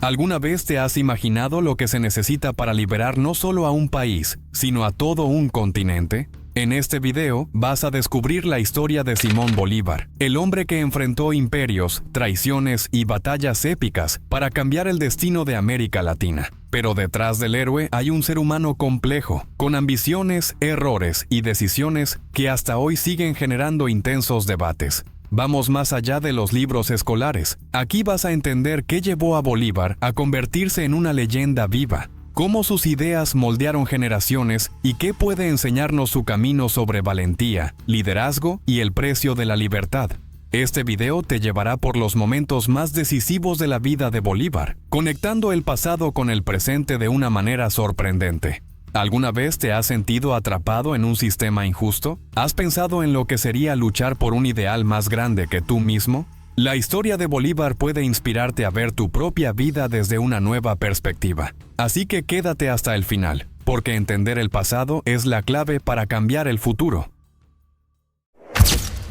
¿Alguna vez te has imaginado lo que se necesita para liberar no solo a un país, sino a todo un continente? En este video vas a descubrir la historia de Simón Bolívar, el hombre que enfrentó imperios, traiciones y batallas épicas para cambiar el destino de América Latina. Pero detrás del héroe hay un ser humano complejo, con ambiciones, errores y decisiones que hasta hoy siguen generando intensos debates. Vamos más allá de los libros escolares. Aquí vas a entender qué llevó a Bolívar a convertirse en una leyenda viva, cómo sus ideas moldearon generaciones y qué puede enseñarnos su camino sobre valentía, liderazgo y el precio de la libertad. Este video te llevará por los momentos más decisivos de la vida de Bolívar, conectando el pasado con el presente de una manera sorprendente. ¿Alguna vez te has sentido atrapado en un sistema injusto? ¿Has pensado en lo que sería luchar por un ideal más grande que tú mismo? La historia de Bolívar puede inspirarte a ver tu propia vida desde una nueva perspectiva. Así que quédate hasta el final, porque entender el pasado es la clave para cambiar el futuro.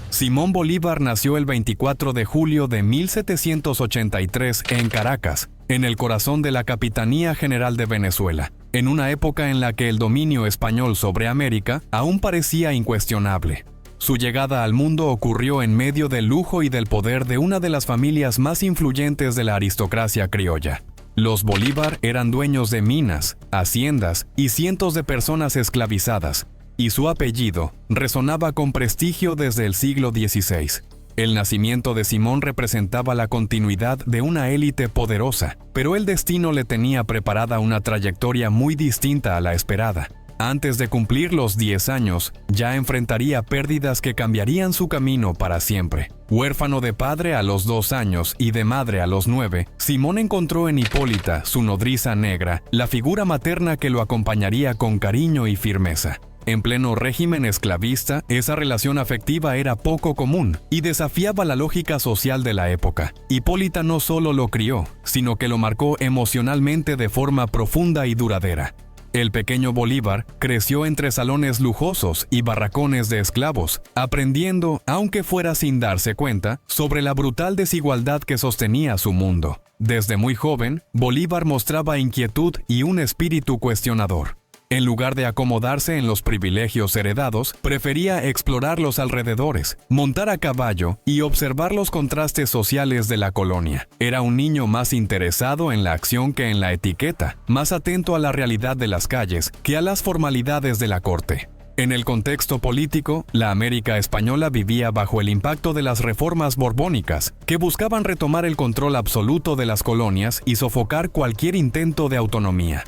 Simón Bolívar nació el 24 de julio de 1783 en Caracas, en el corazón de la Capitanía General de Venezuela, en una época en la que el dominio español sobre América aún parecía incuestionable. Su llegada al mundo ocurrió en medio del lujo y del poder de una de las familias más influyentes de la aristocracia criolla. Los Bolívar eran dueños de minas, haciendas y cientos de personas esclavizadas, y su apellido resonaba con prestigio desde el siglo XVI. El nacimiento de Simón representaba la continuidad de una élite poderosa, pero el destino le tenía preparada una trayectoria muy distinta a la esperada. Antes de cumplir los 10 años, ya enfrentaría pérdidas que cambiarían su camino para siempre. Huérfano de padre a los 2 años y de madre a los 9, Simón encontró en Hipólita, su nodriza negra, la figura materna que lo acompañaría con cariño y firmeza. En pleno régimen esclavista, esa relación afectiva era poco común y desafiaba la lógica social de la época. Hipólita no solo lo crió, sino que lo marcó emocionalmente de forma profunda y duradera. El pequeño Bolívar creció entre salones lujosos y barracones de esclavos, aprendiendo, aunque fuera sin darse cuenta, sobre la brutal desigualdad que sostenía su mundo. Desde muy joven, Bolívar mostraba inquietud y un espíritu cuestionador. En lugar de acomodarse en los privilegios heredados, prefería explorar los alrededores, montar a caballo y observar los contrastes sociales de la colonia. Era un niño más interesado en la acción que en la etiqueta, más atento a la realidad de las calles que a las formalidades de la corte. En el contexto político, la América española vivía bajo el impacto de las reformas borbónicas, que buscaban retomar el control absoluto de las colonias y sofocar cualquier intento de autonomía.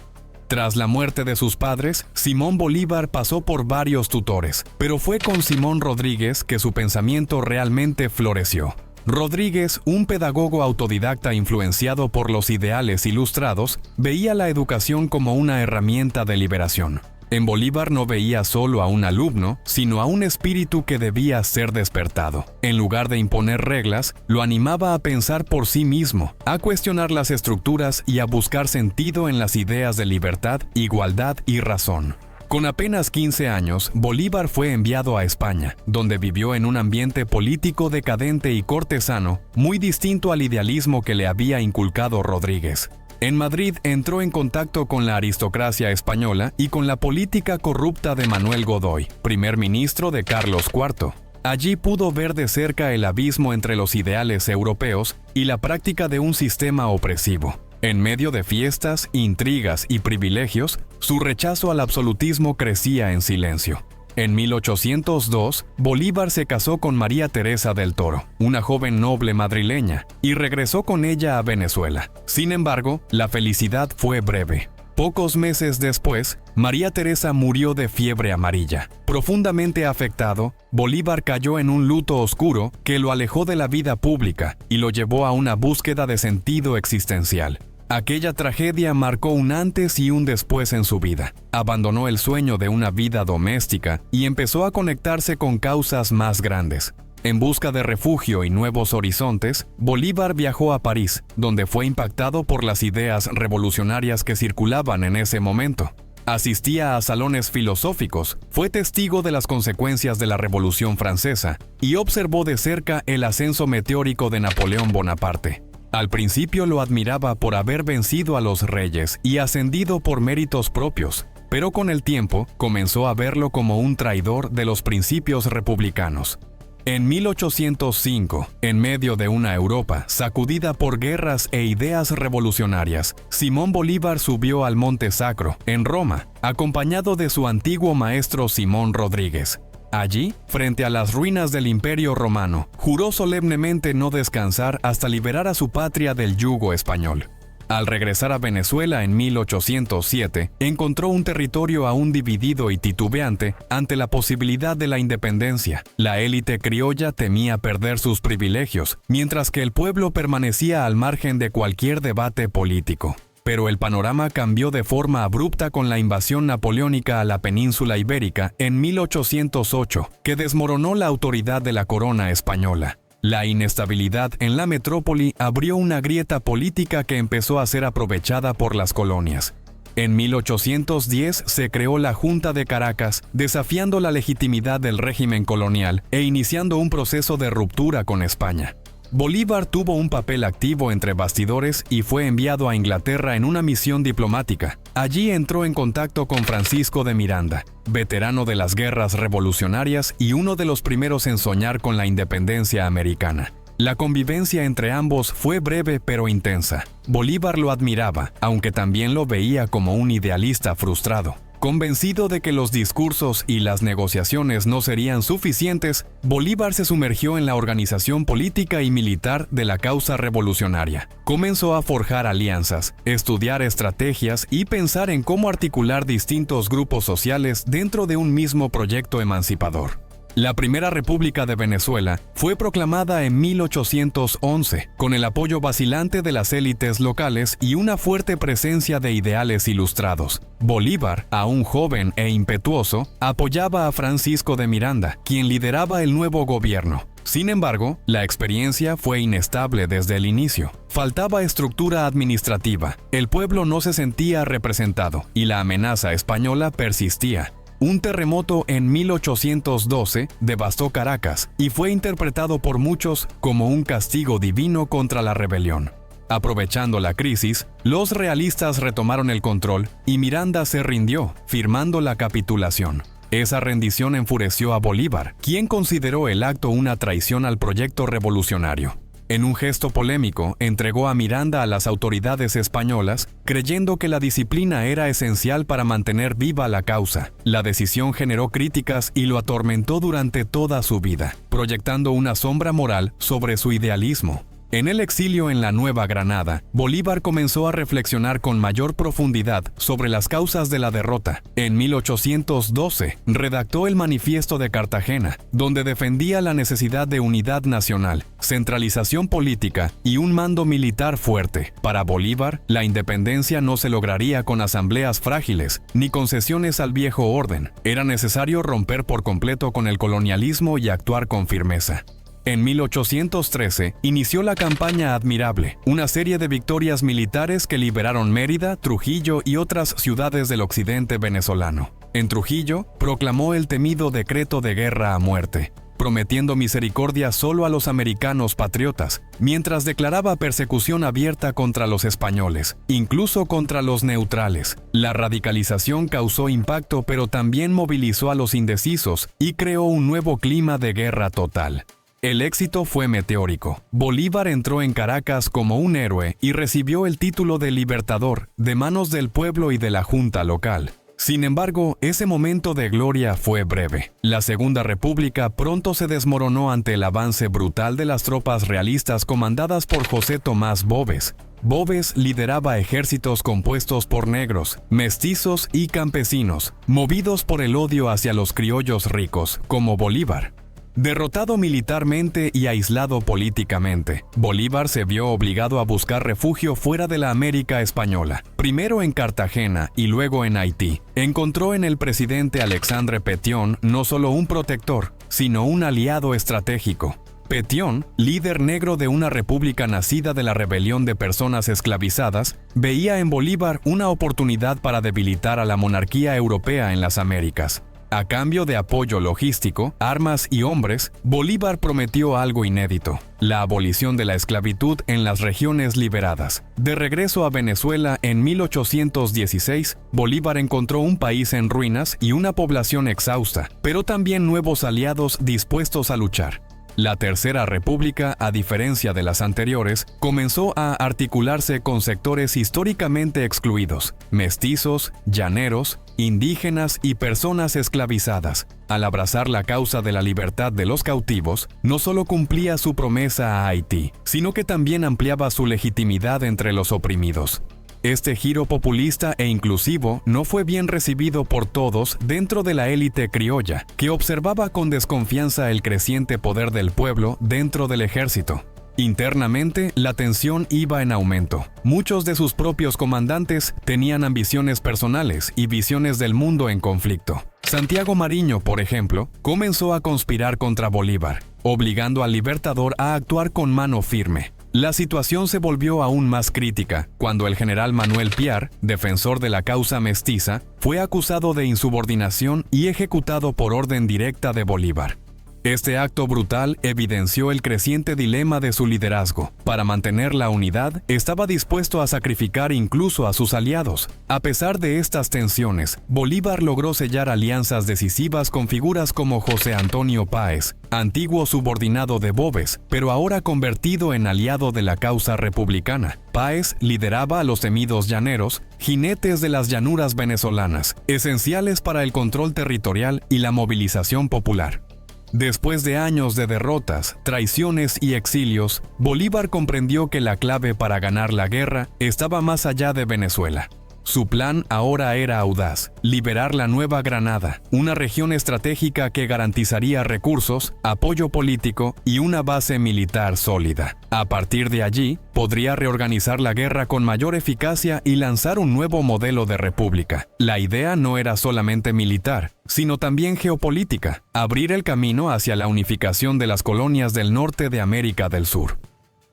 Tras la muerte de sus padres, Simón Bolívar pasó por varios tutores, pero fue con Simón Rodríguez que su pensamiento realmente floreció. Rodríguez, un pedagogo autodidacta influenciado por los ideales ilustrados, veía la educación como una herramienta de liberación. En Bolívar no veía solo a un alumno, sino a un espíritu que debía ser despertado. En lugar de imponer reglas, lo animaba a pensar por sí mismo, a cuestionar las estructuras y a buscar sentido en las ideas de libertad, igualdad y razón. Con apenas 15 años, Bolívar fue enviado a España, donde vivió en un ambiente político decadente y cortesano, muy distinto al idealismo que le había inculcado Rodríguez. En Madrid entró en contacto con la aristocracia española y con la política corrupta de Manuel Godoy, primer ministro de Carlos IV. Allí pudo ver de cerca el abismo entre los ideales europeos y la práctica de un sistema opresivo. En medio de fiestas, intrigas y privilegios, su rechazo al absolutismo crecía en silencio. En 1802, Bolívar se casó con María Teresa del Toro, una joven noble madrileña, y regresó con ella a Venezuela. Sin embargo, la felicidad fue breve. Pocos meses después, María Teresa murió de fiebre amarilla. Profundamente afectado, Bolívar cayó en un luto oscuro que lo alejó de la vida pública y lo llevó a una búsqueda de sentido existencial. Aquella tragedia marcó un antes y un después en su vida. Abandonó el sueño de una vida doméstica y empezó a conectarse con causas más grandes. En busca de refugio y nuevos horizontes, Bolívar viajó a París, donde fue impactado por las ideas revolucionarias que circulaban en ese momento. Asistía a salones filosóficos, fue testigo de las consecuencias de la Revolución Francesa y observó de cerca el ascenso meteórico de Napoleón Bonaparte. Al principio lo admiraba por haber vencido a los reyes y ascendido por méritos propios, pero con el tiempo comenzó a verlo como un traidor de los principios republicanos. En 1805, en medio de una Europa sacudida por guerras e ideas revolucionarias, Simón Bolívar subió al Monte Sacro, en Roma, acompañado de su antiguo maestro Simón Rodríguez. Allí, frente a las ruinas del Imperio Romano, juró solemnemente no descansar hasta liberar a su patria del yugo español. Al regresar a Venezuela en 1807, encontró un territorio aún dividido y titubeante ante la posibilidad de la independencia. La élite criolla temía perder sus privilegios, mientras que el pueblo permanecía al margen de cualquier debate político. Pero el panorama cambió de forma abrupta con la invasión napoleónica a la península ibérica en 1808, que desmoronó la autoridad de la corona española. La inestabilidad en la metrópoli abrió una grieta política que empezó a ser aprovechada por las colonias. En 1810 se creó la Junta de Caracas, desafiando la legitimidad del régimen colonial e iniciando un proceso de ruptura con España. Bolívar tuvo un papel activo entre bastidores y fue enviado a Inglaterra en una misión diplomática. Allí entró en contacto con Francisco de Miranda, veterano de las guerras revolucionarias y uno de los primeros en soñar con la independencia americana. La convivencia entre ambos fue breve pero intensa. Bolívar lo admiraba, aunque también lo veía como un idealista frustrado. Convencido de que los discursos y las negociaciones no serían suficientes, Bolívar se sumergió en la organización política y militar de la causa revolucionaria. Comenzó a forjar alianzas, estudiar estrategias y pensar en cómo articular distintos grupos sociales dentro de un mismo proyecto emancipador. La Primera República de Venezuela fue proclamada en 1811, con el apoyo vacilante de las élites locales y una fuerte presencia de ideales ilustrados. Bolívar, aún joven e impetuoso, apoyaba a Francisco de Miranda, quien lideraba el nuevo gobierno. Sin embargo, la experiencia fue inestable desde el inicio. Faltaba estructura administrativa, el pueblo no se sentía representado y la amenaza española persistía. Un terremoto en 1812 devastó Caracas y fue interpretado por muchos como un castigo divino contra la rebelión. Aprovechando la crisis, los realistas retomaron el control y Miranda se rindió, firmando la capitulación. Esa rendición enfureció a Bolívar, quien consideró el acto una traición al proyecto revolucionario. En un gesto polémico, entregó a Miranda a las autoridades españolas, creyendo que la disciplina era esencial para mantener viva la causa. La decisión generó críticas y lo atormentó durante toda su vida, proyectando una sombra moral sobre su idealismo. En el exilio en la Nueva Granada, Bolívar comenzó a reflexionar con mayor profundidad sobre las causas de la derrota. En 1812, redactó el Manifiesto de Cartagena, donde defendía la necesidad de unidad nacional, centralización política y un mando militar fuerte. Para Bolívar, la independencia no se lograría con asambleas frágiles, ni concesiones al viejo orden. Era necesario romper por completo con el colonialismo y actuar con firmeza. En 1813 inició la Campaña Admirable, una serie de victorias militares que liberaron Mérida, Trujillo y otras ciudades del occidente venezolano. En Trujillo, proclamó el temido decreto de guerra a muerte, prometiendo misericordia solo a los americanos patriotas, mientras declaraba persecución abierta contra los españoles, incluso contra los neutrales. La radicalización causó impacto, pero también movilizó a los indecisos y creó un nuevo clima de guerra total. El éxito fue meteórico. Bolívar entró en Caracas como un héroe y recibió el título de Libertador de manos del pueblo y de la Junta local. Sin embargo, ese momento de gloria fue breve. La Segunda República pronto se desmoronó ante el avance brutal de las tropas realistas comandadas por José Tomás Boves. Boves lideraba ejércitos compuestos por negros, mestizos y campesinos, movidos por el odio hacia los criollos ricos, como Bolívar. Derrotado militarmente y aislado políticamente, Bolívar se vio obligado a buscar refugio fuera de la América española, primero en Cartagena y luego en Haití. Encontró en el presidente Alexandre Pétion no solo un protector, sino un aliado estratégico. Pétion, líder negro de una república nacida de la rebelión de personas esclavizadas, veía en Bolívar una oportunidad para debilitar a la monarquía europea en las Américas. A cambio de apoyo logístico, armas y hombres, Bolívar prometió algo inédito: la abolición de la esclavitud en las regiones liberadas. De regreso a Venezuela en 1816, Bolívar encontró un país en ruinas y una población exhausta, pero también nuevos aliados dispuestos a luchar. La Tercera República, a diferencia de las anteriores, comenzó a articularse con sectores históricamente excluidos: mestizos, llaneros, indígenas y personas esclavizadas. Al abrazar la causa de la libertad de los cautivos, no solo cumplía su promesa a Haití, sino que también ampliaba su legitimidad entre los oprimidos. Este giro populista e inclusivo no fue bien recibido por todos dentro de la élite criolla, que observaba con desconfianza el creciente poder del pueblo dentro del ejército. Internamente, la tensión iba en aumento. Muchos de sus propios comandantes tenían ambiciones personales y visiones del mundo en conflicto. Santiago Mariño, por ejemplo, comenzó a conspirar contra Bolívar, obligando al Libertador a actuar con mano firme. La situación se volvió aún más crítica cuando el general Manuel Piar, defensor de la causa mestiza, fue acusado de insubordinación y ejecutado por orden directa de Bolívar. Este acto brutal evidenció el creciente dilema de su liderazgo. Para mantener la unidad, estaba dispuesto a sacrificar incluso a sus aliados. A pesar de estas tensiones, Bolívar logró sellar alianzas decisivas con figuras como José Antonio Páez, antiguo subordinado de Boves, pero ahora convertido en aliado de la causa republicana. Páez lideraba a los temidos llaneros, jinetes de las llanuras venezolanas, esenciales para el control territorial y la movilización popular. Después de años de derrotas, traiciones y exilios, Bolívar comprendió que la clave para ganar la guerra estaba más allá de Venezuela. Su plan ahora era audaz: liberar la Nueva Granada, una región estratégica que garantizaría recursos, apoyo político y una base militar sólida. A partir de allí, podría reorganizar la guerra con mayor eficacia y lanzar un nuevo modelo de república. La idea no era solamente militar, sino también geopolítica: abrir el camino hacia la unificación de las colonias del norte de América del Sur.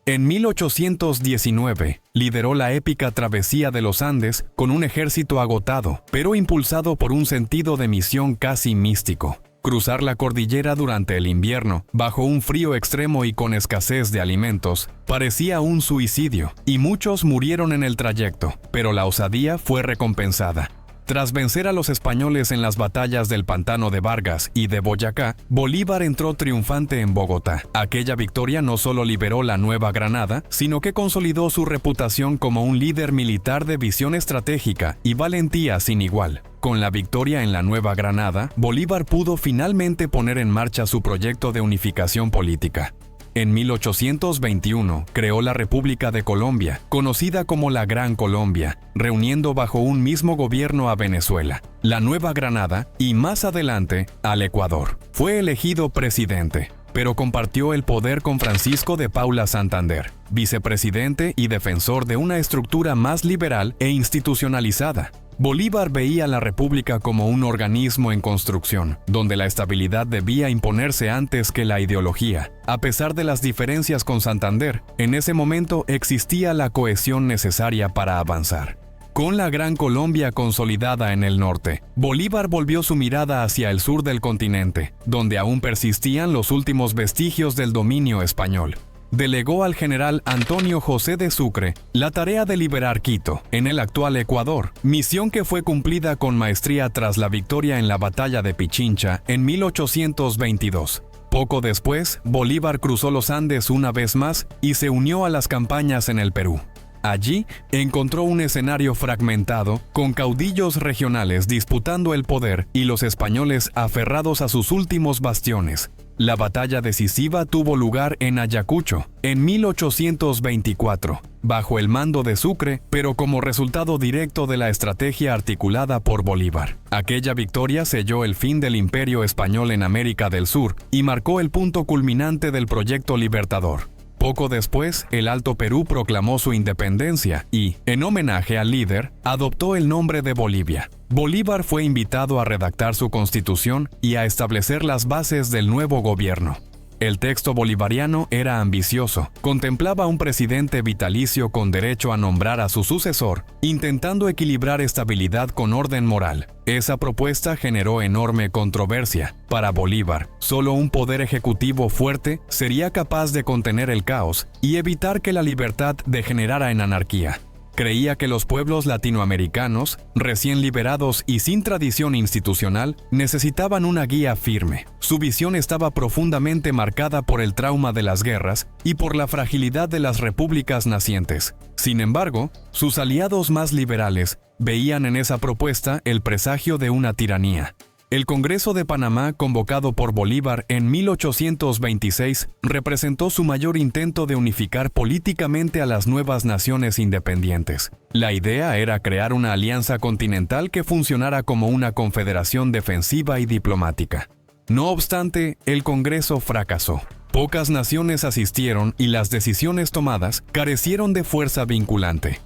En 1819, lideró la épica travesía de los Andes con un ejército agotado, pero impulsado por un sentido de misión casi místico. Cruzar la cordillera durante el invierno, bajo un frío extremo y con escasez de alimentos, parecía un suicidio, y muchos murieron en el trayecto, pero la osadía fue recompensada. Tras vencer a los españoles en las batallas del Pantano de Vargas y de Boyacá, Bolívar entró triunfante en Bogotá. Aquella victoria no solo liberó la Nueva Granada, sino que consolidó su reputación como un líder militar de visión estratégica y valentía sin igual. Con la victoria en la Nueva Granada, Bolívar pudo finalmente poner en marcha su proyecto de unificación política. En 1821 creó la República de Colombia, conocida como la Gran Colombia, reuniendo bajo un mismo gobierno a Venezuela, la Nueva Granada y más adelante al Ecuador. Fue elegido presidente, pero compartió el poder con Francisco de Paula Santander, vicepresidente y defensor de una estructura más liberal e institucionalizada. Bolívar veía la República como un organismo en construcción, donde la estabilidad debía imponerse antes que la ideología. A pesar de las diferencias con Santander, en ese momento existía la cohesión necesaria para avanzar. Con la Gran Colombia consolidada en el norte, Bolívar volvió su mirada hacia el sur del continente, donde aún persistían los últimos vestigios del dominio español. Delegó al general Antonio José de Sucre la tarea de liberar Quito, en el actual Ecuador, misión que fue cumplida con maestría tras la victoria en la batalla de Pichincha en 1822. Poco después, Bolívar cruzó los Andes una vez más y se unió a las campañas en el Perú. Allí, encontró un escenario fragmentado, con caudillos regionales disputando el poder y los españoles aferrados a sus últimos bastiones. La batalla decisiva tuvo lugar en Ayacucho, en 1824, bajo el mando de Sucre, pero como resultado directo de la estrategia articulada por Bolívar. Aquella victoria selló el fin del Imperio Español en América del Sur y marcó el punto culminante del proyecto libertador. Poco después, el Alto Perú proclamó su independencia y, en homenaje al líder, adoptó el nombre de Bolivia. Bolívar fue invitado a redactar su constitución y a establecer las bases del nuevo gobierno. El texto bolivariano era ambicioso, contemplaba un presidente vitalicio con derecho a nombrar a su sucesor, intentando equilibrar estabilidad con orden moral. Esa propuesta generó enorme controversia. Para Bolívar, solo un poder ejecutivo fuerte sería capaz de contener el caos y evitar que la libertad degenerara en anarquía. Creía que los pueblos latinoamericanos, recién liberados y sin tradición institucional, necesitaban una guía firme. Su visión estaba profundamente marcada por el trauma de las guerras y por la fragilidad de las repúblicas nacientes. Sin embargo, sus aliados más liberales veían en esa propuesta el presagio de una tiranía. El Congreso de Panamá, convocado por Bolívar en 1826, representó su mayor intento de unificar políticamente a las nuevas naciones independientes. La idea era crear una alianza continental que funcionara como una confederación defensiva y diplomática. No obstante, el Congreso fracasó. Pocas naciones asistieron y las decisiones tomadas carecieron de fuerza vinculante.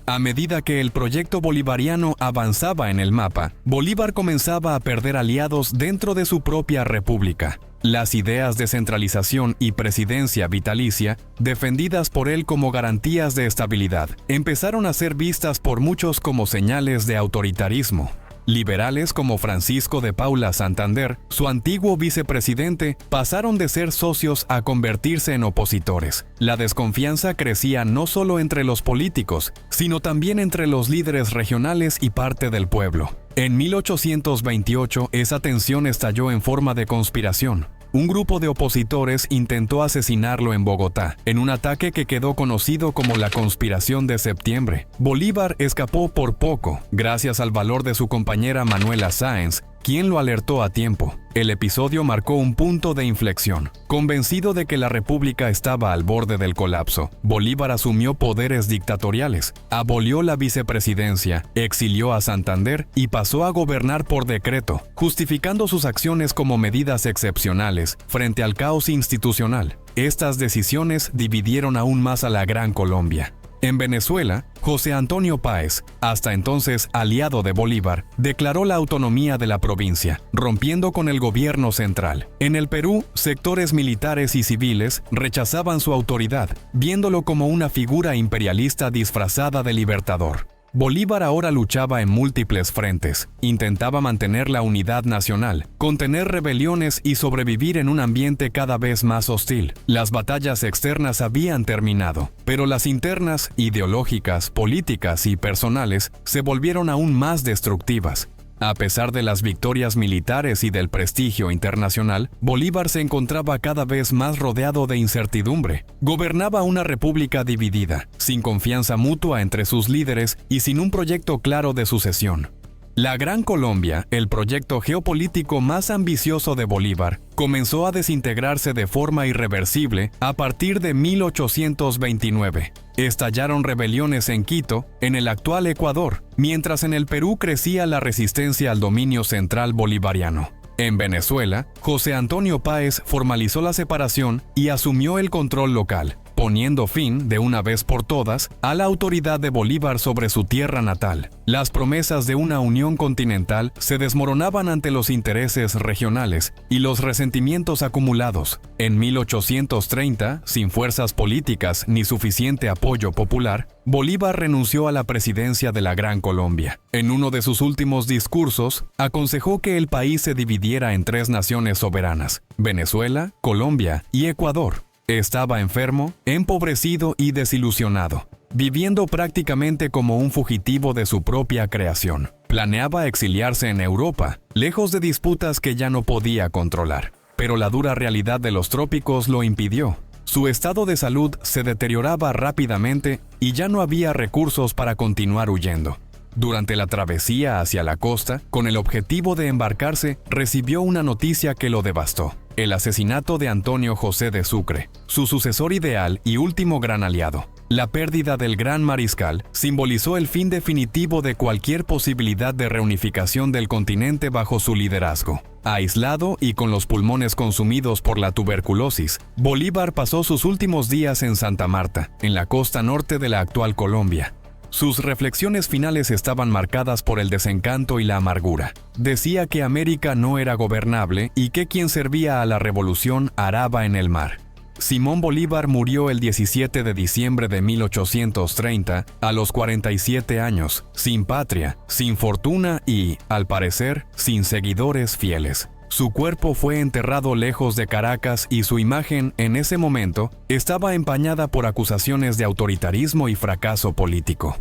A medida que el proyecto bolivariano avanzaba en el mapa, Bolívar comenzaba a perder aliados dentro de su propia república. Las ideas de centralización y presidencia vitalicia, defendidas por él como garantías de estabilidad, empezaron a ser vistas por muchos como señales de autoritarismo. Liberales como Francisco de Paula Santander, su antiguo vicepresidente, pasaron de ser socios a convertirse en opositores. La desconfianza crecía no solo entre los políticos, sino también entre los líderes regionales y parte del pueblo. En 1828, esa tensión estalló en forma de conspiración. Un grupo de opositores intentó asesinarlo en Bogotá, en un ataque que quedó conocido como la Conspiración de Septiembre. Bolívar escapó por poco, gracias al valor de su compañera Manuela Sáenz, quien lo alertó a tiempo. El episodio marcó un punto de inflexión. Convencido de que la República estaba al borde del colapso, Bolívar asumió poderes dictatoriales, abolió la vicepresidencia, exilió a Santander y pasó a gobernar por decreto, justificando sus acciones como medidas excepcionales frente al caos institucional. Estas decisiones dividieron aún más a la Gran Colombia. En Venezuela, José Antonio Páez, hasta entonces aliado de Bolívar, declaró la autonomía de la provincia, rompiendo con el gobierno central. En el Perú, sectores militares y civiles rechazaban su autoridad, viéndolo como una figura imperialista disfrazada de libertador. Bolívar ahora luchaba en múltiples frentes. Intentaba mantener la unidad nacional, contener rebeliones y sobrevivir en un ambiente cada vez más hostil. Las batallas externas habían terminado, pero las internas, ideológicas, políticas y personales se volvieron aún más destructivas. A pesar de las victorias militares y del prestigio internacional, Bolívar se encontraba cada vez más rodeado de incertidumbre. Gobernaba una república dividida, sin confianza mutua entre sus líderes y sin un proyecto claro de sucesión. La Gran Colombia, el proyecto geopolítico más ambicioso de Bolívar, comenzó a desintegrarse de forma irreversible a partir de 1829. Estallaron rebeliones en Quito, en el actual Ecuador, mientras en el Perú crecía la resistencia al dominio central bolivariano. En Venezuela, José Antonio Páez formalizó la separación y asumió el control local, poniendo fin, de una vez por todas, a la autoridad de Bolívar sobre su tierra natal. Las promesas de una unión continental se desmoronaban ante los intereses regionales y los resentimientos acumulados. En 1830, sin fuerzas políticas ni suficiente apoyo popular, Bolívar renunció a la presidencia de la Gran Colombia. En uno de sus últimos discursos, aconsejó que el país se dividiera en 3 naciones soberanas: Venezuela, Colombia y Ecuador. Estaba enfermo, empobrecido y desilusionado, viviendo prácticamente como un fugitivo de su propia creación. Planeaba exiliarse en Europa, lejos de disputas que ya no podía controlar. Pero la dura realidad de los trópicos lo impidió. Su estado de salud se deterioraba rápidamente y ya no había recursos para continuar huyendo. Durante la travesía hacia la costa, con el objetivo de embarcarse, recibió una noticia que lo devastó: el asesinato de Antonio José de Sucre, su sucesor ideal y último gran aliado. La pérdida del gran mariscal simbolizó el fin definitivo de cualquier posibilidad de reunificación del continente bajo su liderazgo. Aislado y con los pulmones consumidos por la tuberculosis, Bolívar pasó sus últimos días en Santa Marta, en la costa norte de la actual Colombia. Sus reflexiones finales estaban marcadas por el desencanto y la amargura. Decía que América no era gobernable y que quien servía a la revolución araba en el mar. Simón Bolívar murió el 17 de diciembre de 1830, a los 47 años, sin patria, sin fortuna y, al parecer, sin seguidores fieles. Su cuerpo fue enterrado lejos de Caracas y su imagen, en ese momento, estaba empañada por acusaciones de autoritarismo y fracaso político.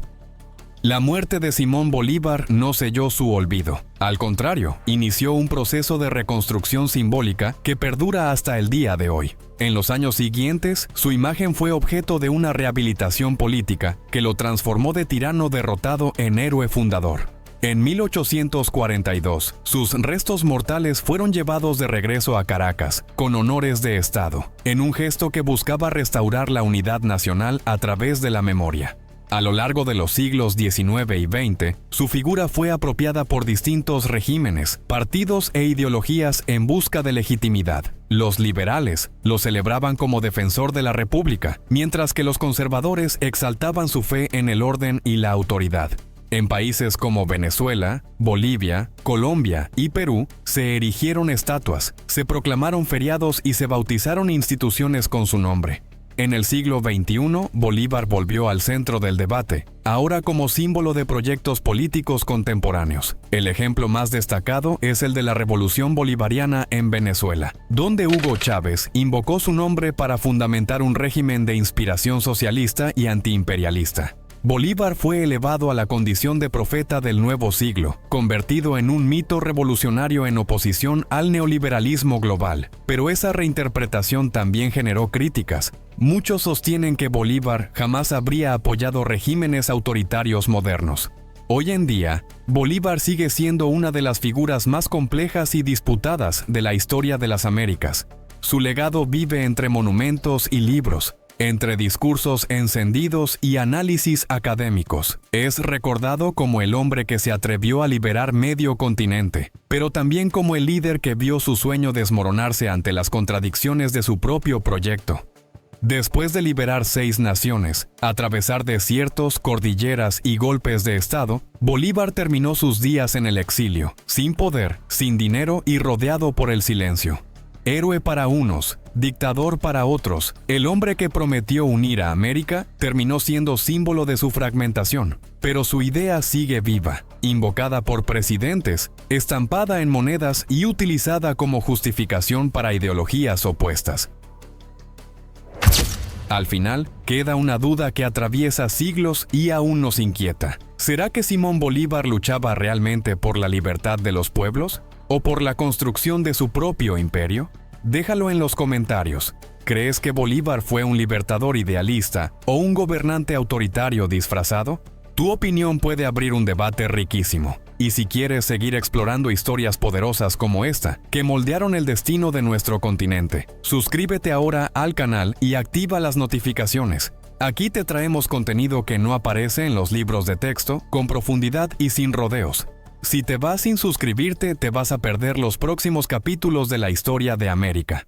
La muerte de Simón Bolívar no selló su olvido. Al contrario, inició un proceso de reconstrucción simbólica que perdura hasta el día de hoy. En los años siguientes, su imagen fue objeto de una rehabilitación política que lo transformó de tirano derrotado en héroe fundador. En 1842, sus restos mortales fueron llevados de regreso a Caracas, con honores de Estado, en un gesto que buscaba restaurar la unidad nacional a través de la memoria. A lo largo de los siglos XIX y XX, su figura fue apropiada por distintos regímenes, partidos e ideologías en busca de legitimidad. Los liberales lo celebraban como defensor de la República, mientras que los conservadores exaltaban su fe en el orden y la autoridad. En países como Venezuela, Bolivia, Colombia y Perú, se erigieron estatuas, se proclamaron feriados y se bautizaron instituciones con su nombre. En el siglo XXI, Bolívar volvió al centro del debate, ahora como símbolo de proyectos políticos contemporáneos. El ejemplo más destacado es el de la Revolución Bolivariana en Venezuela, donde Hugo Chávez invocó su nombre para fundamentar un régimen de inspiración socialista y antiimperialista. Bolívar fue elevado a la condición de profeta del nuevo siglo, convertido en un mito revolucionario en oposición al neoliberalismo global. Pero esa reinterpretación también generó críticas. Muchos sostienen que Bolívar jamás habría apoyado regímenes autoritarios modernos. Hoy en día, Bolívar sigue siendo una de las figuras más complejas y disputadas de la historia de las Américas. Su legado vive entre monumentos y libros, entre discursos encendidos y análisis académicos. Es recordado como el hombre que se atrevió a liberar medio continente, pero también como el líder que vio su sueño desmoronarse ante las contradicciones de su propio proyecto. Después de liberar 6 naciones, atravesar desiertos, cordilleras y golpes de Estado, Bolívar terminó sus días en el exilio, sin poder, sin dinero y rodeado por el silencio. Héroe para unos, dictador para otros, el hombre que prometió unir a América terminó siendo símbolo de su fragmentación. Pero su idea sigue viva, invocada por presidentes, estampada en monedas y utilizada como justificación para ideologías opuestas. Al final, queda una duda que atraviesa siglos y aún nos inquieta. ¿Será que Simón Bolívar luchaba realmente por la libertad de los pueblos? ¿O por la construcción de su propio imperio? Déjalo en los comentarios. ¿Crees que Bolívar fue un libertador idealista o un gobernante autoritario disfrazado? Tu opinión puede abrir un debate riquísimo. Y si quieres seguir explorando historias poderosas como esta, que moldearon el destino de nuestro continente, suscríbete ahora al canal y activa las notificaciones. Aquí te traemos contenido que no aparece en los libros de texto, con profundidad y sin rodeos. Si te vas sin suscribirte, te vas a perder los próximos capítulos de la historia de América.